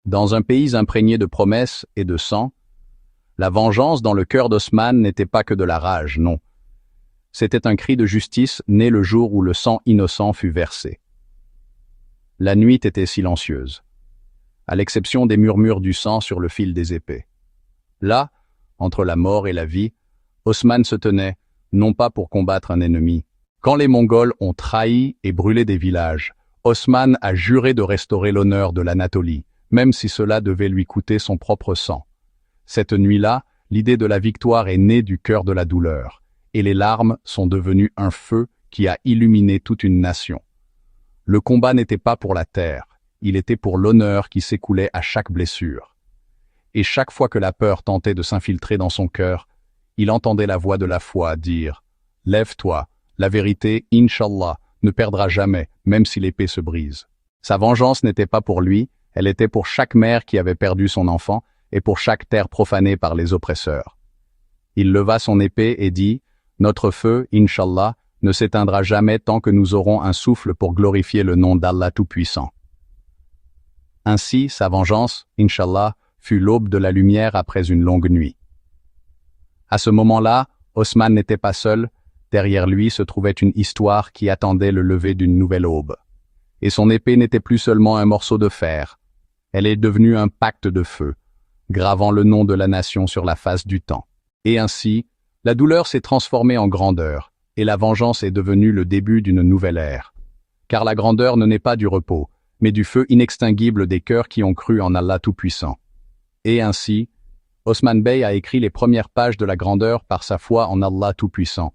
Dans un pays imprégné de promesses et de sang, la vengeance dans le cœur d'Osman n'était pas que de la rage, non. C'était un cri de justice né le jour où le sang innocent fut versé. La nuit était silencieuse, à l'exception des murmures du sang sur le fil des épées. Là, entre la mort et la vie, Osman se tenait, non pas pour combattre un ennemi. Quand les Mongols ont trahi et brûlé des villages, Osman a juré de restaurer l'honneur de l'Anatolie, même si cela devait lui coûter son propre sang. Cette nuit-là, l'idée de la victoire est née du cœur de la douleur, et les larmes sont devenues un feu qui a illuminé toute une nation. Le combat n'était pas pour la terre, il était pour l'honneur qui s'écoulait à chaque blessure. Et chaque fois que la peur tentait de s'infiltrer dans son cœur, il entendait la voix de la foi dire « Lève-toi, la vérité, Inch'Allah, ne perdra jamais, même si l'épée se brise. » Sa vengeance n'était pas pour lui, elle était pour chaque mère qui avait perdu son enfant et pour chaque terre profanée par les oppresseurs. Il leva son épée et dit « Notre feu, Inch'Allah, ne s'éteindra jamais tant que nous aurons un souffle pour glorifier le nom d'Allah Tout-Puissant. » Ainsi, sa vengeance, Inch'Allah, fut l'aube de la lumière après une longue nuit. À ce moment-là, Osman n'était pas seul, derrière lui se trouvait une histoire qui attendait le lever d'une nouvelle aube. Et son épée n'était plus seulement un morceau de fer, elle est devenue un pacte de feu, gravant le nom de la nation sur la face du temps. Et ainsi, la douleur s'est transformée en grandeur, et la vengeance est devenue le début d'une nouvelle ère. Car la grandeur ne naît pas du repos, mais du feu inextinguible des cœurs qui ont cru en Allah Tout-Puissant. Et ainsi, Osman Bey a écrit les premières pages de la grandeur par sa foi en Allah Tout-Puissant,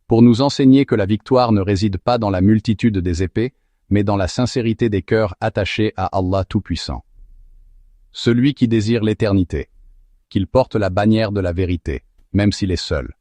pour nous enseigner que la victoire ne réside pas dans la multitude des épées, mais dans la sincérité des cœurs attachés à Allah Tout-Puissant. Celui qui désire l'éternité, qu'il porte la bannière de la vérité, même s'il est seul.